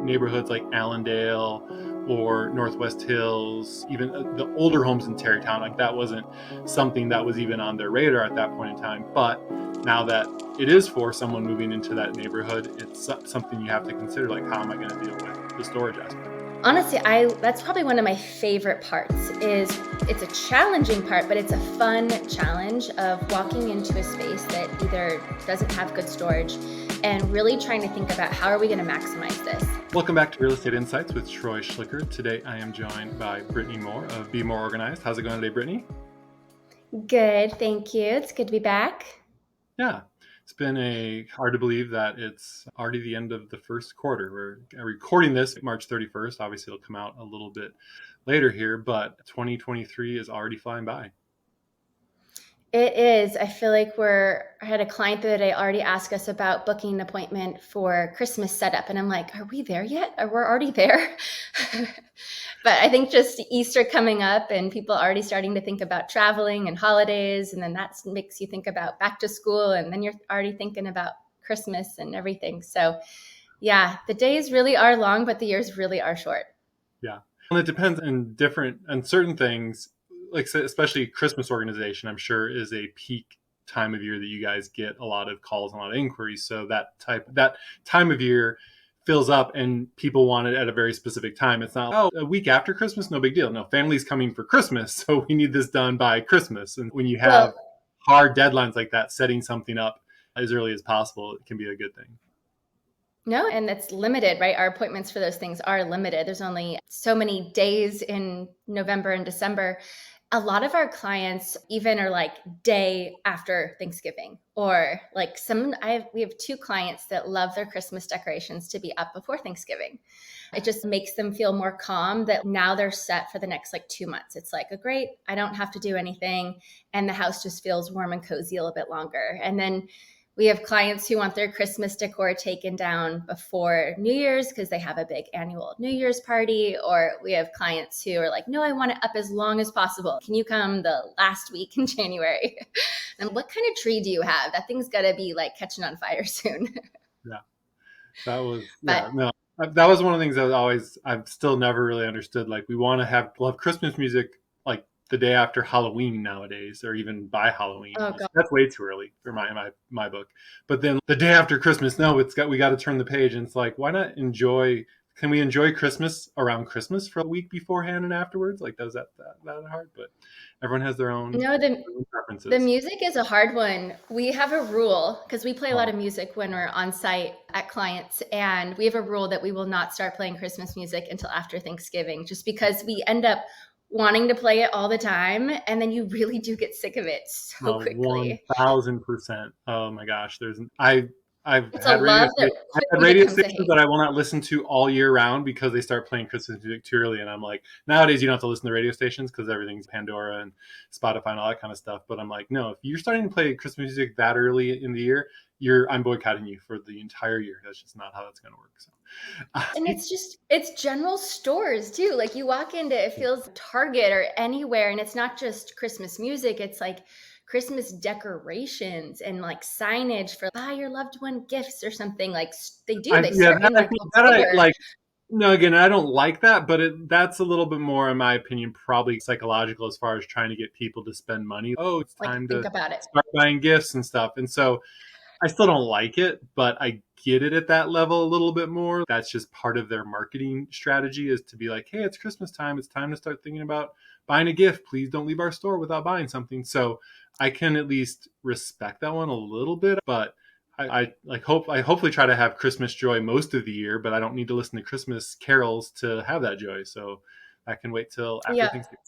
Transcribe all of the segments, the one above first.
neighborhoods like Allendale or Northwest Hills, even the older homes in Tarrytown, like that wasn't something that was even on their radar at that point in time. But now that it is for someone moving into that neighborhood, it's something you have to consider, like, how am I going to deal with the storage aspect? Honestly, that's probably one of my favorite parts. Is it's a challenging part, but it's a fun challenge of walking into a space that either doesn't have good storage and really trying to think about how are we going to maximize this. Welcome back to Real Estate Insights with Troy Schlicker. Today I am joined by Brittany Moore of B More Organized. How's it going today, Brittany? Good, thank you. It's good to be back. Yeah, it's been hard to believe that it's already the end of the first quarter. We're recording this March 31st. Obviously, it'll come out a little bit later here, but 2023 is already flying by. It is. I feel like I had a client the other day already ask us about booking an appointment for Christmas setup. And I'm like, are we there yet? Or we're already there. But I think just Easter coming up and people already starting to think about traveling and holidays. And then that makes you think about back to school. And then you're already thinking about Christmas and everything. So yeah, the days really are long, but the years really are short. Yeah. And it depends on certain things, like especially Christmas organization, I'm sure is a peak time of year that you guys get a lot of calls and a lot of inquiries. So that time of year fills up and people want it at a very specific time. It's not, oh, a week after Christmas, no big deal. No, family's coming for Christmas, so we need this done by Christmas. And when you have Well, hard deadlines like that, setting something up as early as possible, it can be a good thing. no, and it's limited, right? Our appointments for those things are limited. There's only so many days in November and December. A lot of our clients even are like day after Thanksgiving, or like we have two clients that love their Christmas decorations to be up before Thanksgiving. It just makes them feel more calm that now they're set for the next like 2 months. It's like, oh, great, I don't have to do anything. And the house just feels warm and cozy a little bit longer. And then we have clients who want their Christmas decor taken down before New Year's because they have a big annual New Year's party. Or we have clients who are like, no, I want it up as long as possible. Can you come the last week in January? And what kind of tree do you have? That thing's got to be like catching on fire soon. Yeah, that was, But yeah, no, that was one of the things I've still never really understood. Like, we want to love Christmas music like the day after Halloween nowadays, or even by Halloween. oh god. That's way too early for my book. But then the day after Christmas, no, we got to turn the page, and it's like, why not enjoy? Can we enjoy Christmas around Christmas for a week beforehand and afterwards? Like, does that hard? But everyone has their own No, the preferences. music is a hard one. We have a rule because we play a lot Oh, of music when we're on site at clients, and we have a rule that we will not start playing Christmas music until after Thanksgiving, just because we end up wanting to play it all the time, and then you really do get sick of it so no, quickly. 1000%. Oh my gosh, I've It's a had love that quickly radio becomes a stations hate. that I will not listen to all year round because they start playing Christmas music too early, and I'm like, nowadays you don't have to listen to radio stations because everything's Pandora and Spotify and all that kind of stuff. But I'm like, no, if you're starting to play Christmas music that early in the year, I'm boycotting you for the entire year. That's just not how that's going to work. So, And it's general stores too. Like you walk into, it feels Target or anywhere, and it's not just Christmas music. It's like Christmas decorations and like signage for buy your loved one gifts or something. Like they yeah, start in like that I October. like. No, again, I don't like that, but that's a little bit more, in my opinion, probably psychological as far as trying to get people to spend money. Oh, it's Like time think to about it. start buying gifts and stuff. And so I still don't like it, but I get it at that level a little bit more. That's just part of their marketing strategy, is to be like, hey, it's Christmas time. It's time to start thinking about buying a gift. Please don't leave our store without buying something. So I can at least respect that one a little bit, but I hopefully try to have Christmas joy most of the year, but I don't need to listen to Christmas carols to have that joy. So I can wait till after Yeah. Thanksgiving.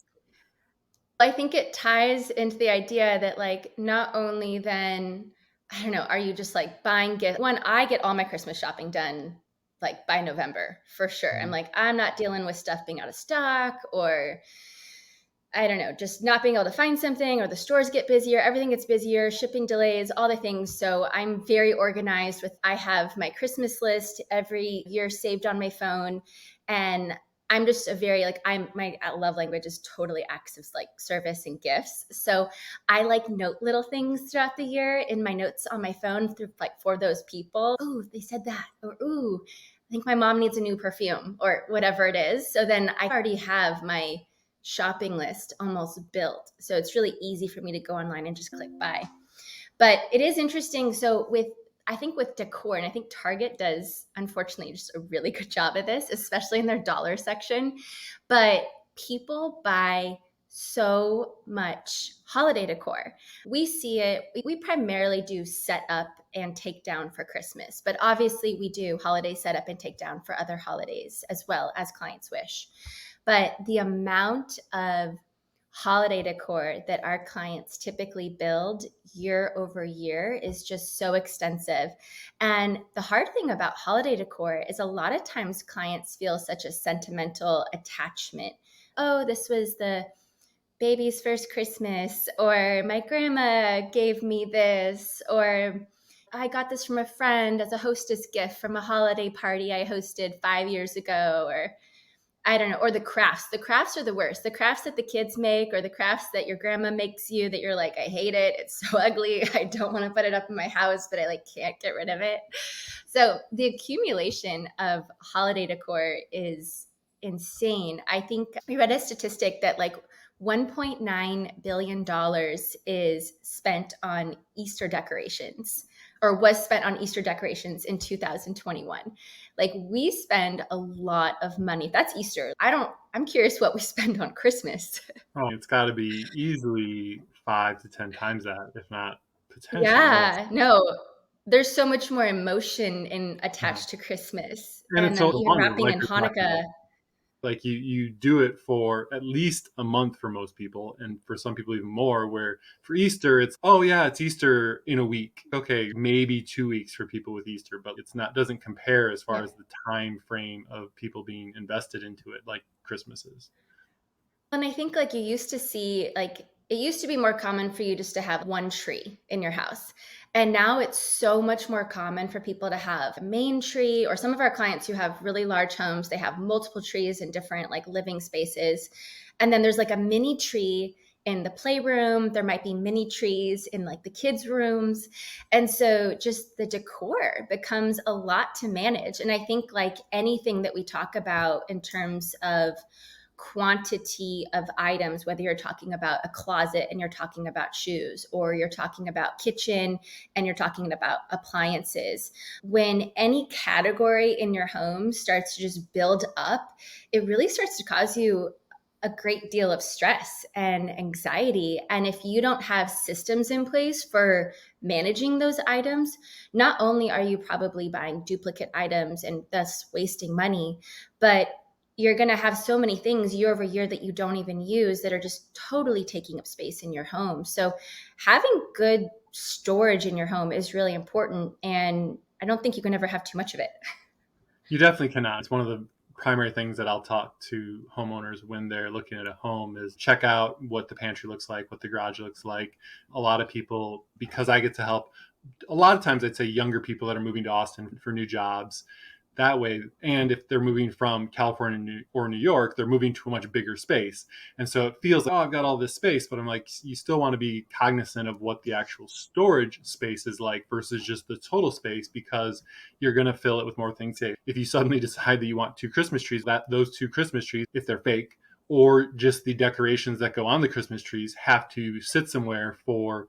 I think it ties into the idea that like not only then, I don't know, are you just like buying gifts? When I get all my Christmas shopping done like by November for sure. I'm like, I'm not dealing with stuff being out of stock, or I don't know, just not being able to find something, or the stores get busier, everything gets busier, shipping delays, all the things. So I'm very organized I have my Christmas list every year saved on my phone. And I'm just a very like my love language is totally acts of like service and gifts. So I like note little things throughout the year in my notes on my phone through like for those people. Oh, they said that, or ooh, think my mom needs a new perfume or whatever it is. So then I already have my shopping list almost built. So it's really easy for me to go online and just click buy. But it is interesting. So I think with decor, and I think Target does, unfortunately, just a really good job at this, especially in their dollar section. But people buy so much holiday decor. We see it, we primarily do set up and take down for Christmas, but obviously we do holiday setup and take down for other holidays as well as clients wish. But the amount of holiday decor that our clients typically build year over year is just so extensive. And the hard thing about holiday decor is a lot of times clients feel such a sentimental attachment. Oh, this was the baby's first Christmas, or my grandma gave me this, or I got this from a friend as a hostess gift from a holiday party I hosted 5 years ago, or I don't know, or the crafts. The crafts are the worst. The crafts that the kids make, or the crafts that your grandma makes you that you're like, I hate it. It's so ugly. I don't want to put it up in my house, but I like can't get rid of it. So the accumulation of holiday decor is insane. I think we read a statistic that like $1.9 billion is spent on Easter decorations, or was spent on Easter decorations in 2021. Like we spend a lot of money. That's Easter. I'm curious what we spend on Christmas. Oh, it's got to be easily 5 to 10 times that, if not potentially more. Yeah, no, there's so much more emotion Yeah. attached to Christmas, And and it's so even abundant, wrapping like in you're talking Hanukkah. about. Like you do it for at least a month for most people, and for some people even more, where for Easter it's, oh yeah, it's Easter in a week, okay, maybe 2 weeks for people with Easter, but it's not, doesn't compare as far Yeah. as the time frame of people being invested into it like Christmas is. And I think like you used to see, like it used to be more common for you just to have one tree in your house. And now it's so much more common for people to have a main tree, or some of our clients who have really large homes, they have multiple trees in different like living spaces. And then there's like a mini tree in the playroom. There might be mini trees in like the kids' rooms. And so just the decor becomes a lot to manage. And I think like anything that we talk about in terms of quantity of items, whether you're talking about a closet and you're talking about shoes, or you're talking about kitchen and you're talking about appliances. When any category in your home starts to just build up, it really starts to cause you a great deal of stress and anxiety. And if you don't have systems in place for managing those items, not only are you probably buying duplicate items and thus wasting money, but you're going to have so many things year over year that you don't even use that are just totally taking up space in your home. So having good storage in your home is really important. And I don't think you can ever have too much of it. You definitely cannot. It's one of the primary things that I'll talk to homeowners when they're looking at a home is check out what the pantry looks like, what the garage looks like. A lot of people, because I get to help, a lot of times I'd say younger people that are moving to Austin for new jobs that way. And if they're moving from California or New York, they're moving to a much bigger space. And so it feels like, oh, I've got all this space, but I'm like, you still want to be cognizant of what the actual storage space is like versus just the total space, because you're going to fill it with more things. Say, if you suddenly decide that you want 2 Christmas trees, that those 2 Christmas trees, if they're fake, or just the decorations that go on the Christmas trees have to sit somewhere for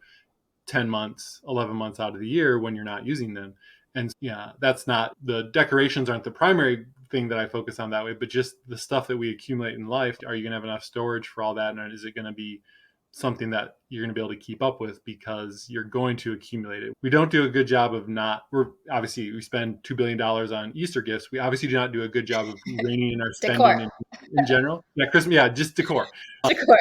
10 months, 11 months out of the year when you're not using them. And yeah, that's not, the decorations aren't the primary thing that I focus on that way, but just the stuff that we accumulate in life. Are you going to have enough storage for all that? And is it going to be something that you're going to be able to keep up with, because you're going to accumulate it? We don't do a good job of not, we're obviously, we spend $2 billion on Easter gifts. We obviously do not do a good job of reining in our Decor, spending in general. Yeah, Christmas, yeah, just decor. decor,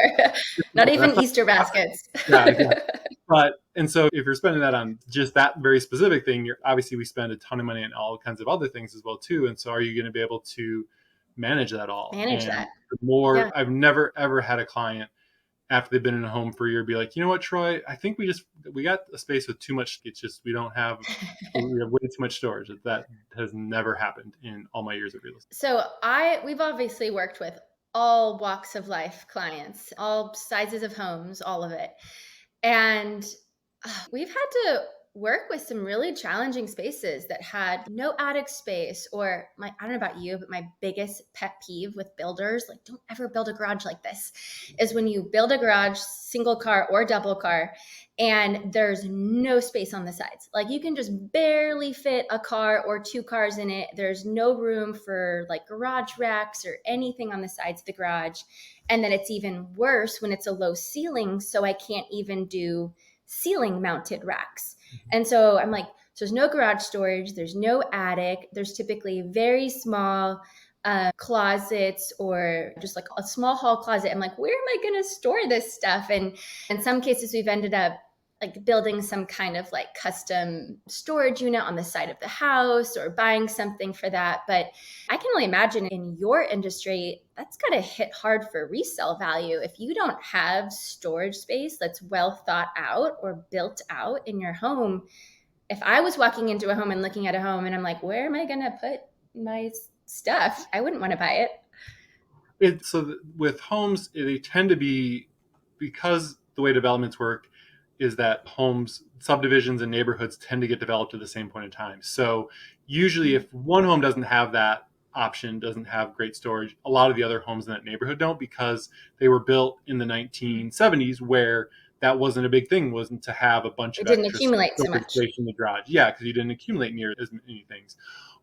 not even That's not, Easter baskets. yeah, exactly. But and so if you're spending that on just that very specific thing, you're obviously, we spend a ton of money on all kinds of other things as well too. And so are you going to be able to manage that all? Manage And that. the Yeah. more, I've never ever had a client after they've been in a home for a year be like, you know what, Troy, I think we got a space with too much. It's just we don't have, we have way too much storage. That has never happened in all my years of real estate. So we've obviously worked with all walks of life clients, all sizes of homes, all of it. And we've had to work with some really challenging spaces that had no attic space, or my, I don't know about you, but my biggest pet peeve with builders, like, don't ever build a garage like this, is when you build a garage, single car or double car, and there's no space on the sides. Like, you can just barely fit a car or two cars in it. There's no room for like garage racks or anything on the sides of the garage. And then it's even worse when it's a low ceiling, so I can't even do ceiling mounted racks. And so I'm like, so there's no garage storage, there's no attic, there's typically very small closets or just like a small hall closet. I'm like, where am I going to store this stuff? And in some cases, we've ended up like building some kind of like custom storage unit on the side of the house or buying something for that. But I can only imagine in your industry, that's got to hit hard for resale value. If you don't have storage space that's well thought out or built out in your home, if I was walking into a home and looking at a home and I'm like, where am I going to put my stuff? I wouldn't want to buy it. With homes, they tend to be, because the way developments work is that homes, subdivisions, and neighborhoods tend to get developed at the same point in time. So usually, if one home doesn't have that option, doesn't have great storage, a lot of the other homes in that neighborhood don't, because they were built in the 1970s, where that wasn't a big thing, wasn't to have a bunch It of didn't extra accumulate so storage much. space in the garage. Yeah, because you didn't accumulate near as many things.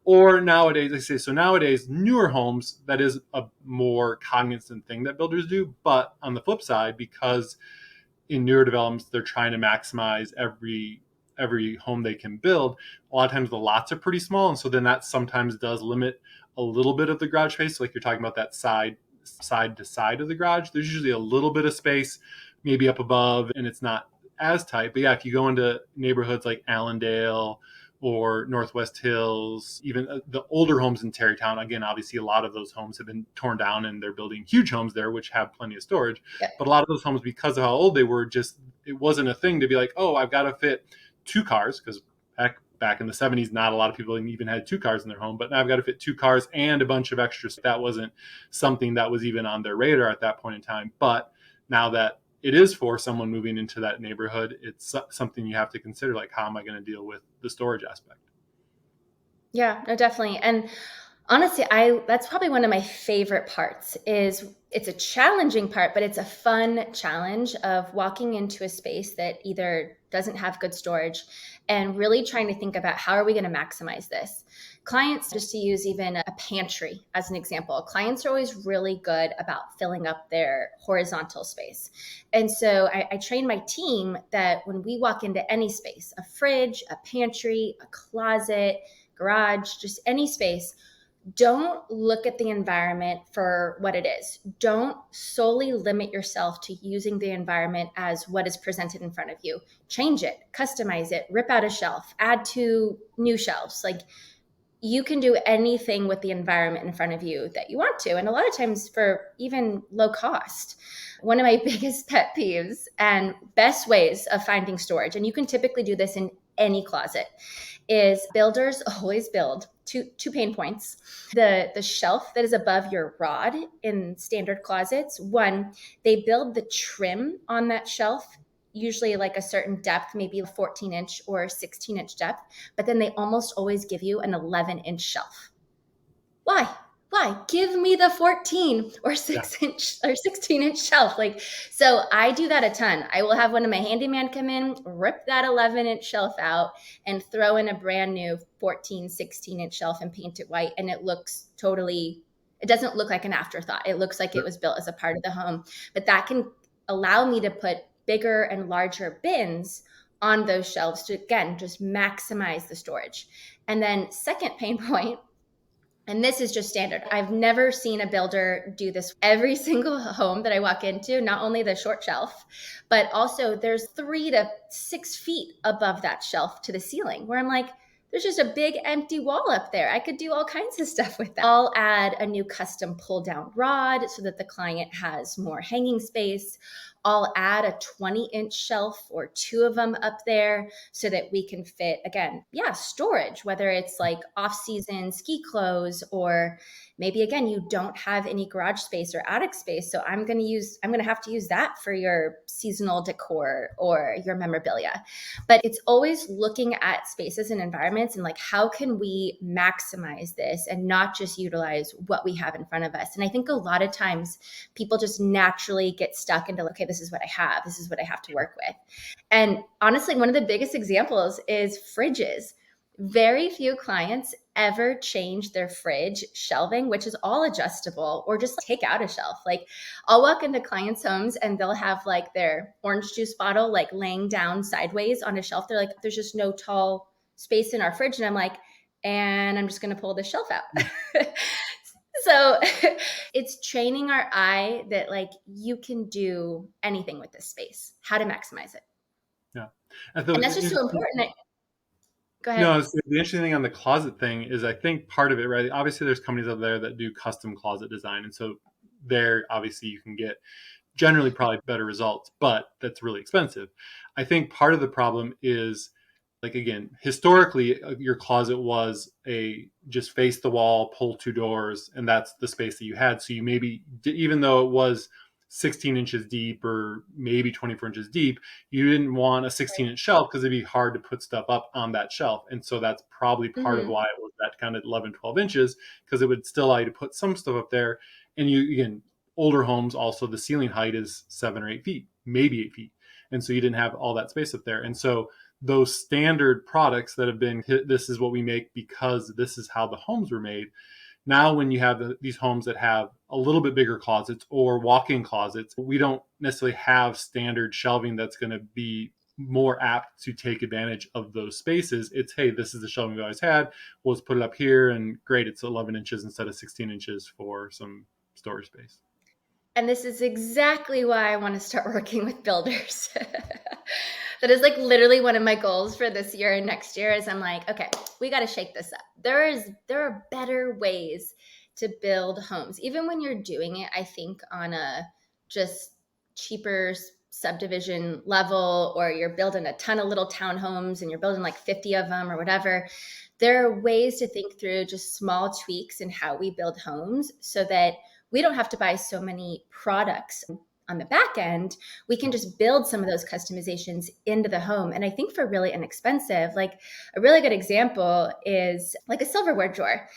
Or nowadays, I say, so nowadays, newer homes, that is a more cognizant thing that builders do. But on the flip side, because in newer developments, they're trying to maximize every home they can build, a lot of times the lots are pretty small. And so then that sometimes does limit a little bit of the garage space. So like you're talking about that side to side of the garage, there's usually a little bit of space, maybe up above, and it's not as tight. But yeah, if you go into neighborhoods like Allendale or Northwest Hills, even the older homes in Tarrytown, again, obviously a lot of those homes have been torn down and they're building huge homes there, which have plenty of storage. Yep. But a lot of those homes, because of how old they were, just, it wasn't a thing to be like, oh, I've got to fit two cars, because back in the 70s, not a lot of people even had two cars in their home, but now I've got to fit two cars and a bunch of extras. That wasn't something that was even on their radar at that point in time. But now that it is for someone moving into that neighborhood, it's something you have to consider, like, how am I going to deal with the storage aspect? Yeah, no, definitely. And honestly, I that's probably one of my favorite parts. Is it's a challenging part, but it's a fun challenge of walking into a space that either doesn't have good storage and really trying to think about how are we going to maximize this. Clients, just to use even a pantry as an example, clients are always really good about filling up their horizontal space. And so I train my team that when we walk into any space, a fridge, a pantry, a closet, garage, just any space, don't look at the environment for what it is. Don't solely limit yourself to using the environment as what is presented in front of you. Change it, customize it, rip out a shelf, add two new shelves. Like, you can do anything with the environment in front of you that you want to. And a lot of times for even low cost. One of my biggest pet peeves and best ways of finding storage, and you can typically do this in any closet, is builders always build two pain points. The shelf that is above your rod in standard closets, one, they build the trim on that shelf, usually like a certain depth, maybe a 14-inch or 16-inch depth, but then they almost always give you an 11-inch shelf. Why? Why? Give me the 14 or Yeah. 6-inch or 16-inch shelf. Like, so I do that a ton. I will have one of my handyman come in, rip that 11-inch shelf out, and throw in a brand new 14, 16-inch shelf and paint it white. And it looks totally, it doesn't look like an afterthought. It looks like it was built as a part of the home. But that can allow me to put bigger and larger bins on those shelves to, again, just maximize the storage. And then, second pain point, and this is just standard. I've never seen a builder do this. Every single home that I walk into, not only the short shelf, but also there's 3 to 6 feet above that shelf to the ceiling, where I'm like, there's just a big empty wall up there. I could do all kinds of stuff with that. I'll add a new custom pull down rod so that the client has more hanging space. I'll add a 20-inch shelf or two of them up there so that we can fit, again, yeah, storage, whether it's like off-season ski clothes, or maybe again you don't have any garage space or attic space, so I'm going to have to use that for your seasonal decor or your memorabilia. But it's always looking at spaces and environments and like, how can we maximize this and not just utilize what we have in front of us? And I think a lot of times people just naturally get stuck into, okay, this is what I have, this is what I have to work with. And honestly, one of the biggest examples is fridges. Very few clients ever change their fridge shelving, which is all adjustable, or just take out a shelf. Like, I'll walk into clients' homes and they'll have like their orange juice bottle like laying down sideways on a shelf. They're like, there's just no tall space in our fridge. And I'm like, and I'm just going to pull the shelf out. So it's training our eye that like you can do anything with this space, how to maximize it. Yeah. And that's just so important. Go ahead. No, the interesting thing on the closet thing is I think part of it, right? Obviously, there's companies out there that do custom closet design. And so there, obviously, you can get generally probably better results, but that's really expensive. I think part of the problem is, like, again, historically, your closet was a just face the wall, pull two doors, and that's the space that you had. So you maybe, even though it was 16 inches deep or maybe 24 inches deep, you didn't want a 16-inch shelf because it'd be hard to put stuff up on that shelf. And so that's probably part of Mm-hmm. why it was that kind of 11, 12 inches, because it would still allow you to put some stuff up there. And you, again, older homes, also the ceiling height is 7 or 8 feet, maybe 8 feet. And so you didn't have all that space up there. And so those standard products that have been, this is what we make because this is how the homes were made. Now, when you have these homes that have a little bit bigger closets or walk-in closets, we don't necessarily have standard shelving that's going to be more apt to take advantage of those spaces. It's, hey, this is the shelving we always had. We'll just put it up here, and great, it's 11 inches instead of 16 inches for some storage space. And this is exactly why I want to start working with builders. That is like literally one of my goals for this year and next year is I'm like, okay, we got to shake this up. There are better ways to build homes. Even when you're doing it, I think on a just cheaper subdivision level, or you're building a ton of little townhomes and you're building like 50 of them or whatever, there are ways to think through just small tweaks in how we build homes so that we don't have to buy so many products on the back end. We can just build some of those customizations into the home. And I think for really inexpensive, like a really good example is like a silverware drawer.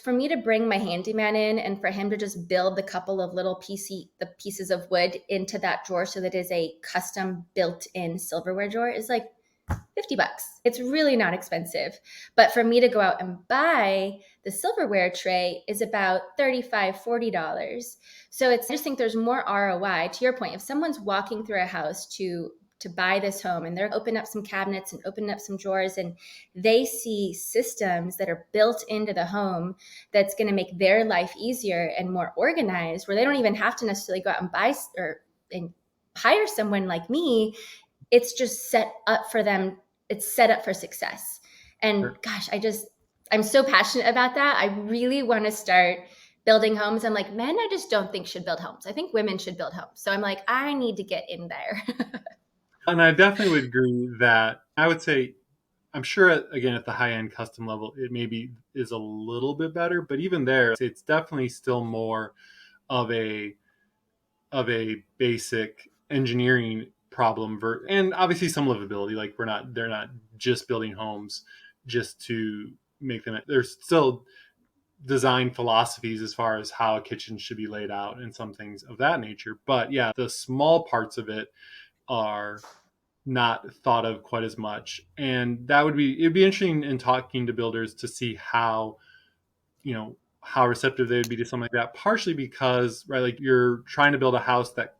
For me to bring my handyman in and for him to just build the couple of little the pieces of wood into that drawer so that it is a custom built-in silverware drawer is like $50. It's really not expensive. But for me to go out and buy the silverware tray is about $35, $40. So I just think there's more ROI. To your point, if someone's walking through a house to buy this home and they're opening up some cabinets and opening up some drawers and they see systems that are built into the home that's going to make their life easier and more organized, where they don't even have to necessarily go out and buy and hire someone like me. It's just set up for them. It's set up for success. And Sure. gosh, I'm so passionate about that. I really want to start building homes. I'm like, men, I just don't think should build homes. I think women should build homes. So I'm like, I need to get in there. And I definitely would agree that I would say, I'm sure, again, at the high end custom level, it maybe is a little bit better, but even there, it's definitely still more of a basic engineering problem, and obviously some livability. Like, they're not just building homes just to make them. There's still design philosophies as far as how a kitchen should be laid out and some things of that nature. But yeah, the small parts of it are not thought of quite as much. And it'd be interesting in talking to builders to see how receptive they would be to something like that, partially because, right, like, you're trying to build a house that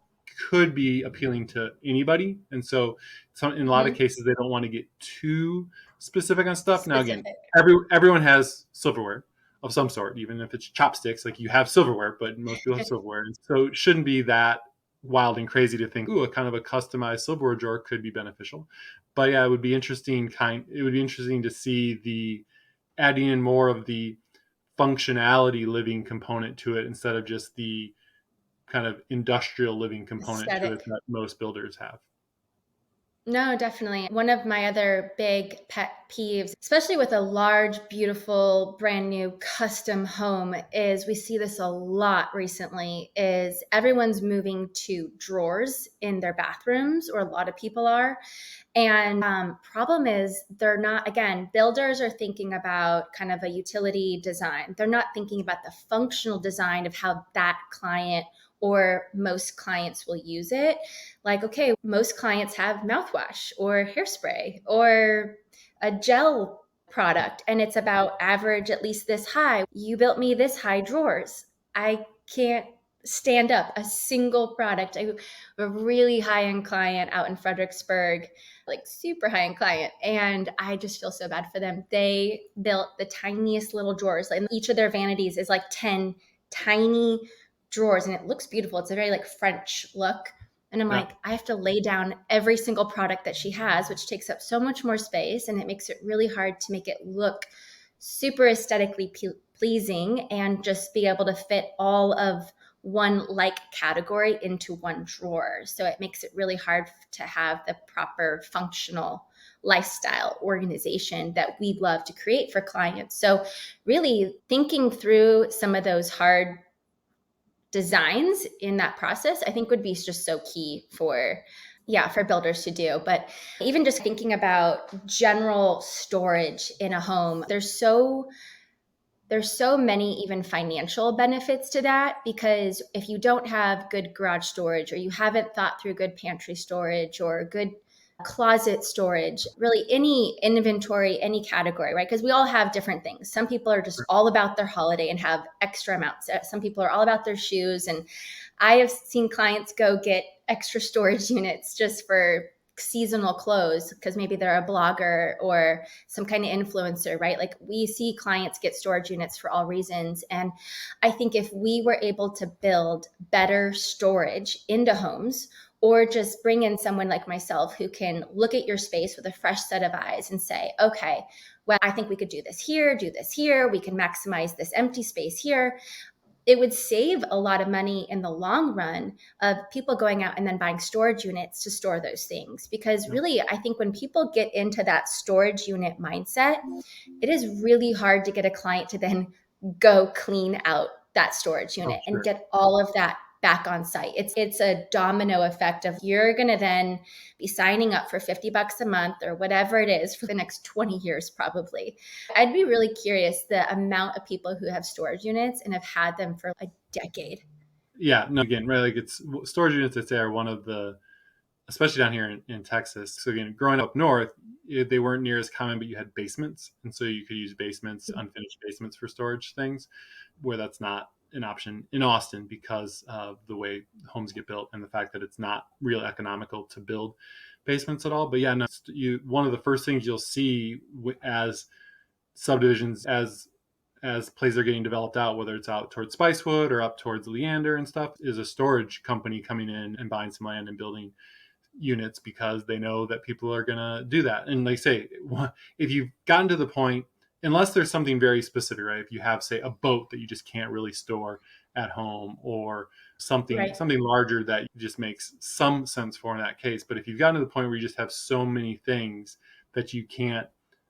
could be appealing to anybody. And so in a lot of Mhm. cases, they don't want to get too specific on stuff. Now, again, Specific. everyone has silverware of some sort, even if it's chopsticks. Like, you have silverware, but most people have silverware. And so it shouldn't be that wild and crazy to think, ooh, a kind of a customized silverware drawer could be beneficial. But yeah, it would be interesting to see the adding in more of the functionality living component to it instead of just the kind of industrial living component to it Aesthetic. that most builders have. No, definitely. One of my other big pet peeves, especially with a large, beautiful, brand new custom home, is we see this a lot recently, is everyone's moving to drawers in their bathrooms, or a lot of people are. And problem is, they're not, again, builders are thinking about kind of a utility design. They're not thinking about the functional design of how that client or most clients will use it. Like, okay, most clients have mouthwash or hairspray or a gel product, and it's about average at least this high. You built me this high drawers. I can't stand up a single product. I have a really high end client out in Fredericksburg, like super high end client. And I just feel so bad for them. They built the tiniest little drawers, and each of their vanities is like 10 tiny drawers, and it looks beautiful. It's a very like French look. And I'm Yeah. like, I have to lay down every single product that she has, which takes up so much more space. And it makes it really hard to make it look super aesthetically pleasing and just be able to fit all of one like category into one drawer. So it makes it really hard to have the proper functional lifestyle organization that we love to create for clients. So really thinking through some of those hard designs in that process, I think would be just so key for, yeah, for builders to do. But even just thinking about general storage in a home, there's so many even financial benefits to that, because if you don't have good garage storage, or you haven't thought through good pantry storage or good closet storage, really any inventory, any category, right? Because we all have different things. Some people are just all about their holiday and have extra amounts. Some people are all about their shoes. And I have seen clients go get extra storage units just for seasonal clothes, because maybe they're a blogger or some kind of influencer, right? Like, we see clients get storage units for all reasons. And I think if we were able to build better storage into homes, or just bring in someone like myself who can look at your space with a fresh set of eyes and say, okay, well, I think we could do this here, we can maximize this empty space here, it would save a lot of money in the long run of people going out and then buying storage units to store those things. Because Yeah. really, I think when people get into that storage unit mindset, it is really hard to get a client to then go clean out that storage Oh, unit and sure. get all of that back on site. It's a domino effect of, you're going to then be signing up for $50 a month or whatever it is for the next 20 years probably. I'd be really curious the amount of people who have storage units and have had them for a decade. Yeah. No, again, right. Like, it's storage units, I'd say, are one of the, especially down here in Texas. So again, growing up north, they weren't near as common, but you had basements, and so you could use basements, unfinished basements, for storage things, where that's not an option in Austin because of the way homes get built and the fact that it's not real economical to build basements at all. But yeah, no, you, one of the first things you'll see as subdivisions, as places are getting developed out, whether it's out towards Spicewood or up towards Leander and stuff, is a storage company coming in and buying some land and building units, because they know that people are going to do that. And they say, if you've gotten to the point, unless there's something very specific, right? If you have, say, a boat that you just can't really store at home, or something Right. something larger that just makes some sense for in that case. But if you've gotten to the point where you just have so many things that you can't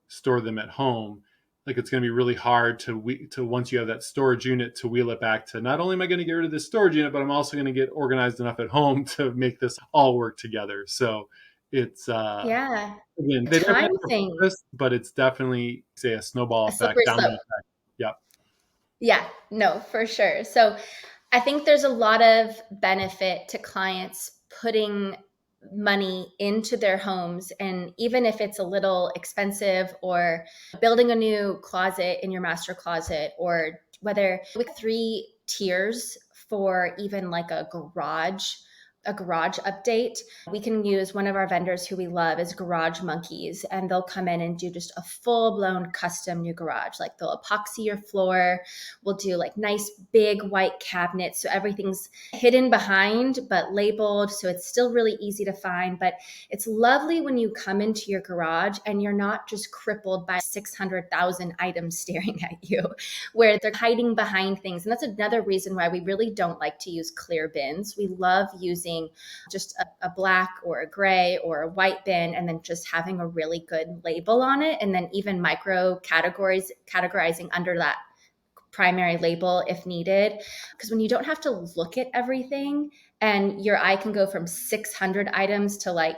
store them at home, like, it's going to be really hard to once you have that storage unit, to wheel it back to, not only am I going to get rid of this storage unit, but I'm also going to get organized enough at home to make this all work together. So it's Yeah. again, A they never time have a thing, purpose, but it's definitely, say, a snowball a effect, slippery domino slope. effect. Yeah. Yeah, no, for sure. So I think there's a lot of benefit to clients putting money into their homes. And even if it's a little expensive, or building a new closet in your master closet, or whether with 3 tiers for even like a garage a garage update, we can use one of our vendors who we love is Garage Monkeys, and they'll come in and do just a full blown custom new garage. Like they'll epoxy your floor, we'll do like nice big white cabinets. So everything's hidden behind, but labeled. So it's still really easy to find. But it's lovely when you come into your garage and you're not just crippled by 600,000 items staring at you, where they're hiding behind things. And that's another reason why we really don't like to use clear bins. We love using just a black or a gray or a white bin, and then just having a really good label on it. And then even micro categories, categorizing under that primary label if needed. Because when you don't have to look at everything and your eye can go from 600 items to like,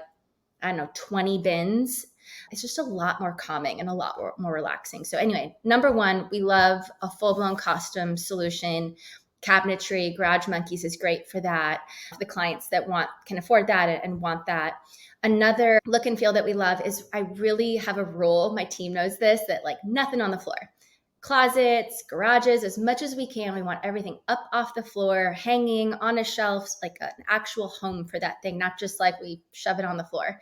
I don't know, 20 bins, it's just a lot more calming and a lot more relaxing. So anyway, number one, we love a full-blown custom solution. Cabinetry, Garage Monkeys is great for that. For the clients that can afford that and want that. Another look and feel that we love is, I really have a rule, my team knows this, that like nothing on the floor. Closets, garages, as much as we can. We want everything up off the floor, hanging on a shelf, like an actual home for that thing, not just like we shove it on the floor.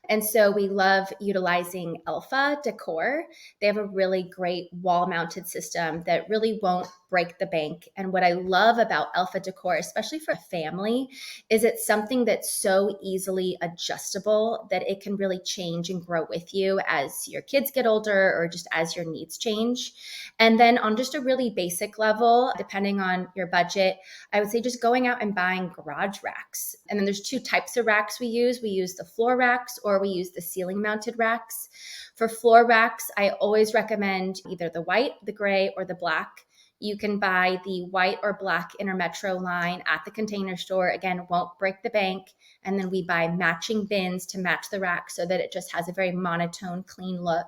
And so we love utilizing Alpha Decor. They have a really great wall mounted system that really won't break the bank. And what I love about Alpha Decor, especially for a family, is it's something that's so easily adjustable that it can really change and grow with you as your kids get older or just as your needs change. And then on just a really basic level, depending on your budget, I would say just going out and buying garage racks. And then there's two types of racks we use. We use the floor racks or we use the ceiling mounted racks. For floor racks, I always recommend either the white, the gray, or the black. You can buy the white or black Intermetro line at the Container Store. Again, won't break the bank. And then we buy matching bins to match the rack so that it just has a very monotone, clean look.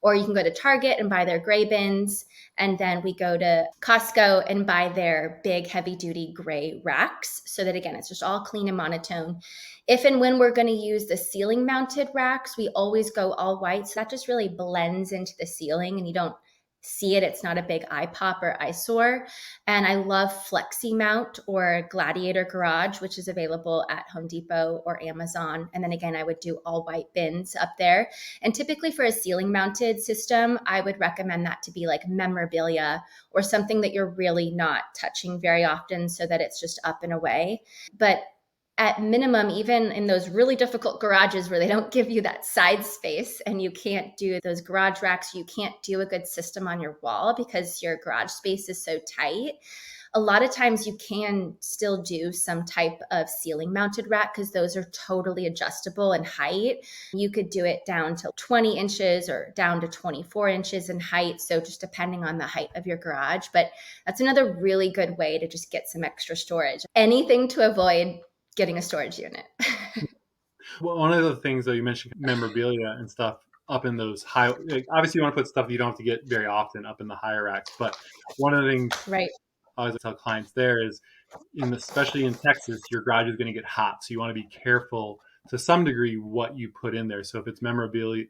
Or you can go to Target and buy their gray bins. And then we go to Costco and buy their big, heavy duty gray racks so that, again, it's just all clean and monotone. If and when we're going to use the ceiling mounted racks, we always go all white. So that just really blends into the ceiling and you don't see it. It's not a big eye pop or eyesore. And I love Flexi Mount or Gladiator Garage, which is available at Home Depot or Amazon. And then again, I would do all white bins up there. And typically for a ceiling mounted system, I would recommend that to be like memorabilia or something that you're really not touching very often so that it's just up and away. But at minimum, even in those really difficult garages where they don't give you that side space and you can't do those garage racks, you can't do a good system on your wall because your garage space is so tight. A lot of times you can still do some type of ceiling mounted rack because those are totally adjustable in height. You could do it down to 20 inches or down to 24 inches in height. So just depending on the height of your garage. But that's another really good way to just get some extra storage. Anything to avoid getting a storage unit. Well, one of the things though, you mentioned memorabilia and stuff up in those high, like, obviously you want to put stuff you don't have to get very often up in the higher racks, but one of the things Right. I always tell clients there is, especially in Texas, your garage is going to get hot. So you want to be careful to some degree what you put in there. So if it's memorabilia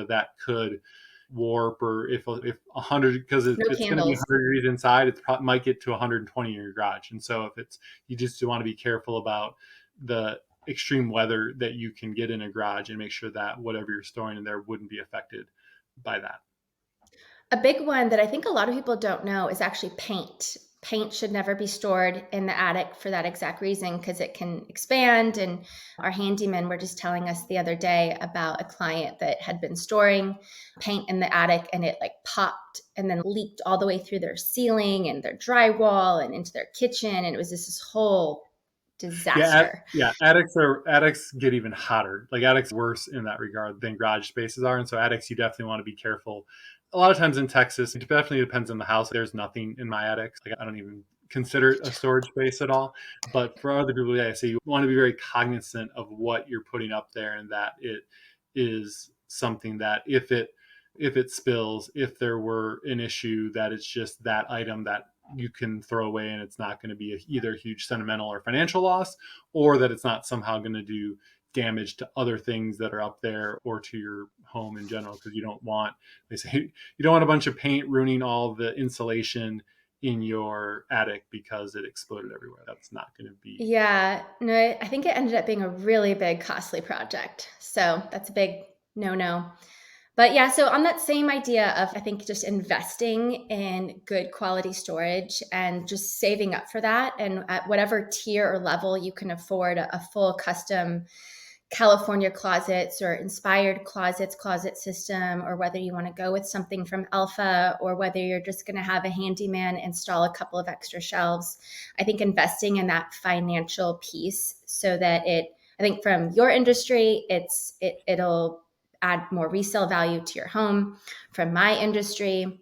that could warp, or if 100, because No it's going to be candles. 100 degrees inside, it might get to 120 in your garage. And so if it's, you just want to be careful about the extreme weather that you can get in a garage and make sure that whatever you're storing in there wouldn't be affected by that. A big one that I think a lot of people don't know is actually paint. Paint should never be stored in the attic for that exact reason because it can expand. And our handymen were just telling us the other day about a client that had been storing paint in the attic and it like popped and then leaked all the way through their ceiling and their drywall and into their kitchen. And it was just this whole disaster. Yeah, attics get even hotter. Like attics are worse in that regard than garage spaces are, and so attics you definitely want to be careful. A lot of times in Texas, it definitely depends on the house. There's nothing in my attics. Like I don't even consider it a storage space at all. But for other people, yeah, I say you want to be very cognizant of what you're putting up there, and that it is something that if it spills, if there were an issue, that it's just that item that you can throw away and it's not going to be either a huge sentimental or financial loss, or that it's not somehow going to do damage to other things that are up there or to your home in general, because you don't want, they say, you don't want a bunch of paint ruining all the insulation in your attic because it exploded everywhere. That's not going to be. Yeah, no, I think it ended up being a really big, costly project. So that's a big no-no. But yeah, so on that same idea of, I think, just investing in good quality storage and just saving up for that, and at whatever tier or level you can afford a full custom California closets or inspired closets closet system, or whether you want to go with something from Alpha, or whether you're just going to have a handyman install a couple of extra shelves. I think investing in that financial piece, so that I think from your industry, it'll add more resale value to your home. From my industry,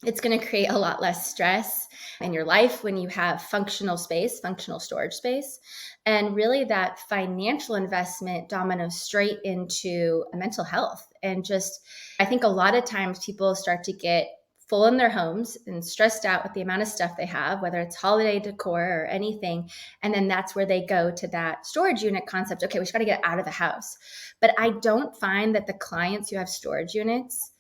it's going to create a lot less stress in your life when you have functional space, functional storage space. And really, that financial investment dominoes straight into mental health. And just, I think a lot of times people start to get full in their homes and stressed out with the amount of stuff they have, whether it's holiday decor or anything. And then that's where they go to that storage unit concept. Okay, we just got to get out of the house. But I don't find that the clients who have storage units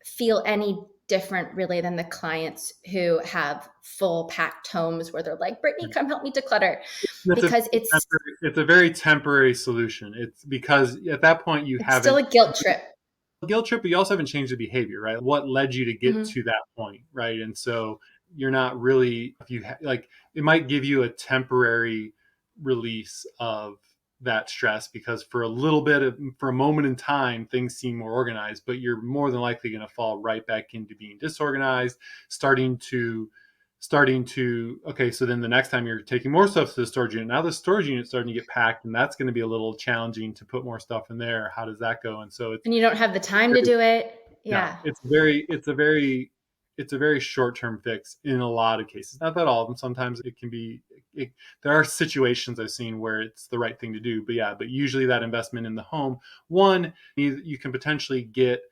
feel any different really than the clients who have full packed homes where they're like, Brittany, come help me declutter. That's a Because it's a very temporary solution. It's because at that point you it's still haven't a guilt trip. guilt trip, but you also haven't changed the behavior, right? What led you to get Mm-hmm. to that point, right? And so you're not really, if you like, it might give you a temporary release of that stress because for a little bit of, for a moment in time, things seem more organized, but you're more than likely going to fall right back into being disorganized, starting to okay, so then the next time you're taking more stuff to the storage unit, now the storage unit's starting to get packed, and that's going to be a little challenging to put more stuff in there. How does that go? And so it's And you don't have the time to very, do it. no, Yeah. it's a very short-term fix in a lot of cases. Not that all of them. Sometimes it can be. There are situations I've seen where it's the right thing to do, but yeah, but usually that investment in the home, one, you can potentially get,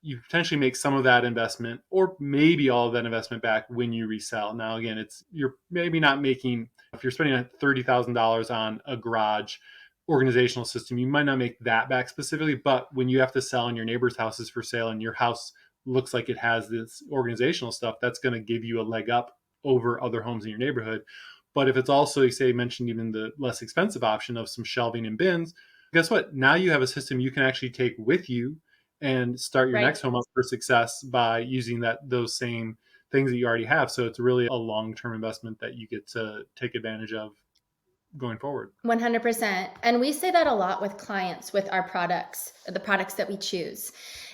you potentially make some of that investment or maybe all of that investment back when you resell. Now, again, it's, you're maybe not making, if you're spending $30,000 on a garage organizational system, you might not make that back specifically, but when you have to sell and your neighbor's house is for sale and your house looks like it has this organizational stuff, that's going to give you a leg up over other homes in your neighborhood. But if it's also, say, mentioned even the less expensive option of some shelving and bins, guess what? Now you have a system you can actually take with you and start your Right. next home up for success by using those same things that you already have. So it's really a long-term investment that you get to take advantage of going forward. 100%. And we say that a lot with clients with our products, the products that we choose,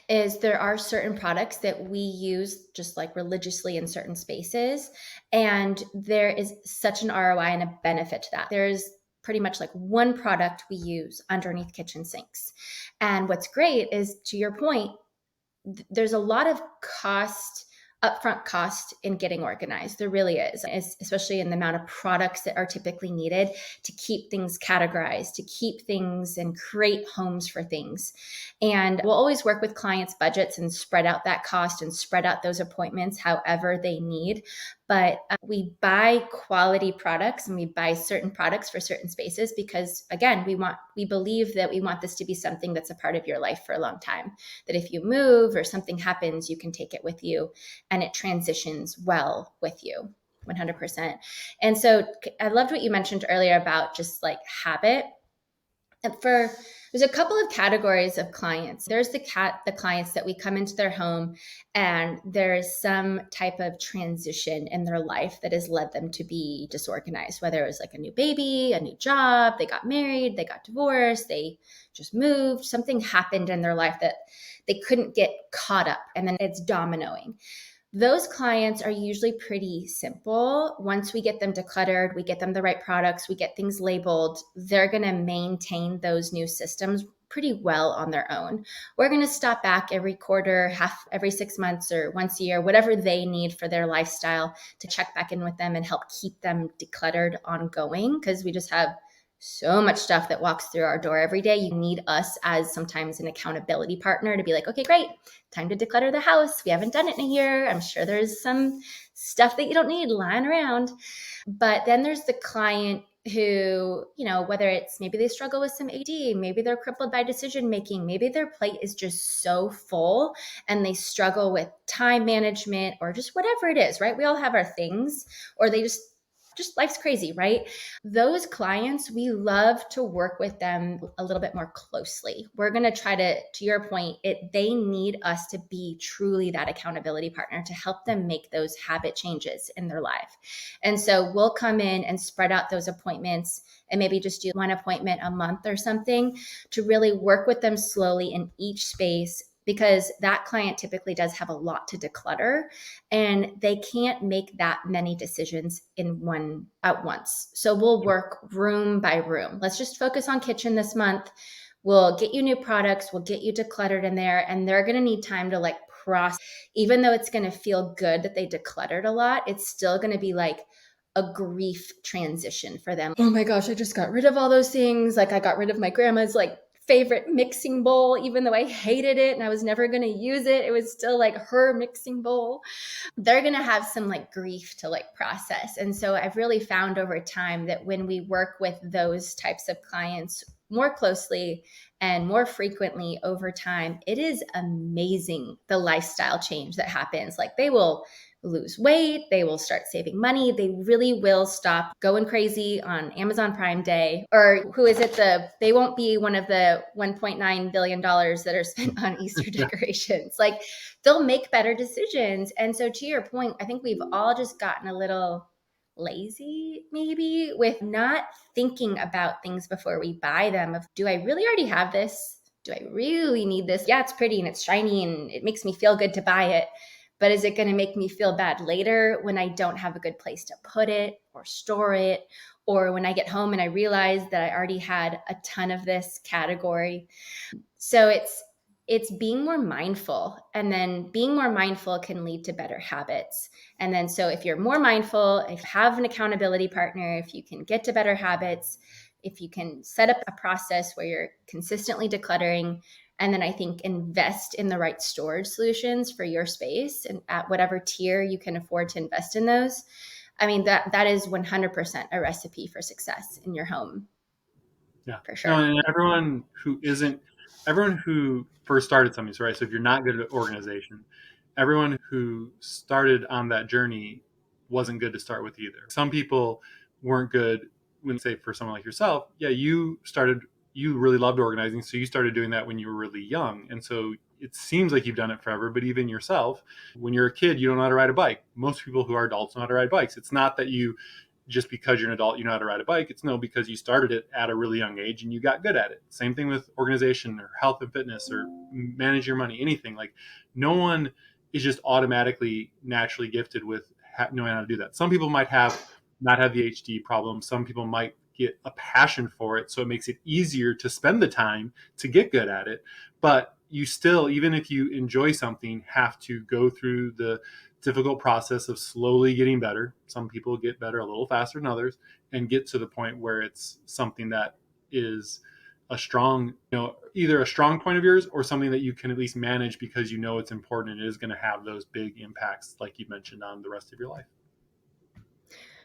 is there are certain products that we use just like religiously in certain spaces. And there is such an ROI and a benefit to that. There's pretty much like one product we use underneath kitchen sinks. And what's great is, to your point, there's a lot of upfront cost in getting organized. There really is, especially in the amount of products that are typically needed to keep things categorized, to keep things and create homes for things. And we'll always work with clients' budgets and spread out that cost and spread out those appointments however they need. But we buy quality products and we buy certain products for certain spaces because, again, we believe that we want this to be something that's a part of your life for a long time. That if you move or something happens, you can take it with you and it transitions well with you. 100%. And so I loved what you mentioned earlier about just like habit. And there's a couple of categories of clients. There's the clients that we come into their home and there's some type of transition in their life that has led them to be disorganized, whether it was like a new baby, a new job, they got married, they got divorced, they just moved, something happened in their life that they couldn't get caught up, and then it's dominoing. Those clients are usually pretty simple. Once we get them decluttered, we get them the right products, we get things labeled, they're going to maintain those new systems pretty well on their own. We're going to stop back every quarter, every 6 months, or once a year, whatever they need for their lifestyle, to check back in with them and help keep them decluttered ongoing, because we just have so much stuff that walks through our door every day. You need us as sometimes an accountability partner to be like, okay, great, time to declutter the house. We haven't done it in a year. I'm sure there's some stuff that you don't need lying around. But then there's the client who, whether it's maybe they struggle with some AD, maybe they're crippled by decision making, maybe their plate is just so full and they struggle with time management or just whatever it is, right? We all have our things, or they just life's crazy, right? Those clients, we love to work with them a little bit more closely. We're going to try to your point, they need us to be truly that accountability partner to help them make those habit changes in their life. And so we'll come in and spread out those appointments and maybe just do one appointment a month or something to really work with them slowly in each space, because that client typically does have a lot to declutter and they can't make that many decisions at once. So we'll work room by room. Let's just focus on kitchen this month. We'll get you new products. We'll get you decluttered in there, and they're going to need time to like process. Even though it's going to feel good that they decluttered a lot, it's still going to be like a grief transition for them. Oh my gosh, I just got rid of all those things. Like I got rid of my grandma's like favorite mixing bowl, even though I hated it and I was never going to use it. It was still like her mixing bowl. They're going to have some like grief to like process. And so I've really found over time that when we work with those types of clients more closely and more frequently over time, it is amazing the lifestyle change that happens. Like they will lose weight, they will start saving money, they really will stop going crazy on Amazon Prime Day, or who is it, they won't be one of the $1.9 billion that are spent on Easter decorations. Like they'll make better decisions. And so to your point, I think we've all just gotten a little lazy maybe with not thinking about things before we buy them. Of, do I really already have this? Do I really need this? Yeah, it's pretty and it's shiny and it makes me feel good to buy it. But is it going to make me feel bad later when I don't have a good place to put it or store it? Or when I get home and I realize that I already had a ton of this category. So it's being more mindful, and then being more mindful can lead to better habits. And then so if you're more mindful, if you have an accountability partner, if you can get to better habits, if you can set up a process where you're consistently decluttering, and then I think invest in the right storage solutions for your space and at whatever tier you can afford to invest in those. I mean, that is 100% a recipe for success in your home, Yeah. for No, sure. and everyone who first started something, so right. So if you're not good at organization, everyone who started on that journey wasn't good to start with either. Some people weren't good when, say, for someone like yourself, yeah, you really loved organizing, so you started doing that when you were really young. And so it seems like you've done it forever, but even yourself, when you're a kid, you don't know how to ride a bike. Most people who are adults know how to ride bikes. It's not that you just because you're an adult, you know how to ride a bike. It's no, because you started it at a really young age and you got good at it. Same thing with organization or health and fitness or manage your money, anything. Like no one is just automatically naturally gifted with knowing how to do that. Some people might not have the HD problem. Some people might get a passion for it. So it makes it easier to spend the time to get good at it. But you still, even if you enjoy something, have to go through the difficult process of slowly getting better. Some people get better a little faster than others and get to the point where it's something that is a strong, either a strong point of yours or something that you can at least manage because you know it's important and it is going to have those big impacts, like you mentioned, on the rest of your life.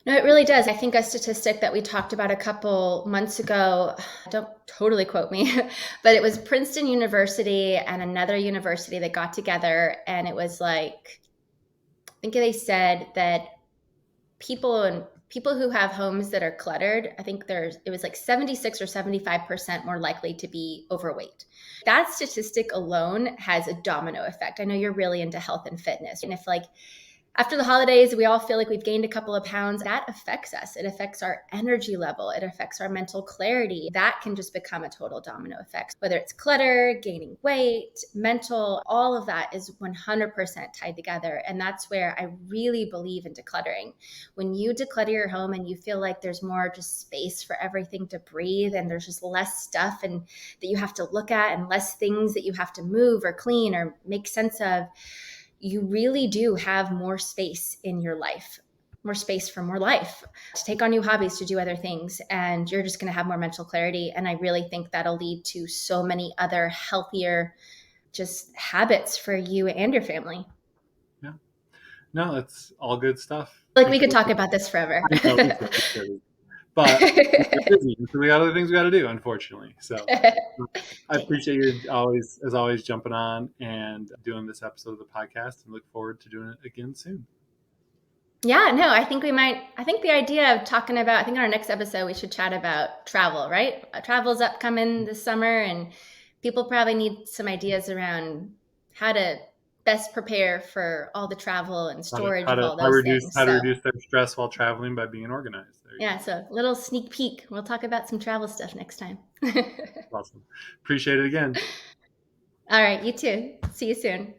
No, it really does. I think a statistic that we talked about a couple months ago, don't totally quote me, but it was Princeton University and another university that got together, and it was like, I think they said that people who have homes that are cluttered, I think it was like 76 or 75% more likely to be overweight. That statistic alone has a domino effect. I know you're really into health and fitness, and if like after the holidays, we all feel like we've gained a couple of pounds. That affects us. It affects our energy level. It affects our mental clarity. That can just become a total domino effect. Whether it's clutter, gaining weight, mental, all of that is 100% tied together. And that's where I really believe in decluttering. When you declutter your home and you feel like there's more just space for everything to breathe and there's just less stuff and that you have to look at and less things that you have to move or clean or make sense of, you really do have more space in your life, more space for more life, to take on new hobbies, to do other things. And you're just going to have more mental clarity. And I really think that'll lead to so many other healthier just habits for you and your family. Yeah. No, that's all good stuff. Like we Thank could you. talk about this forever. I know we could. but we're busy, so we got other things we got to do, unfortunately. So I Okay. appreciate you always, as always, jumping on and doing this episode of the podcast, and look forward to doing it again soon. Yeah, no, I think we might. I think the idea of talking about, I think in our next episode, we should chat about travel, right? Travel's upcoming this summer, and people probably need some ideas around how to best prepare for all the travel and How to storage how of to all how those reduce things. how to So, reduce their stress while traveling by being organized. There you yeah, go. so little sneak peek. We'll talk about some travel stuff next time. All Awesome. Appreciate it again. right, you too. See you soon.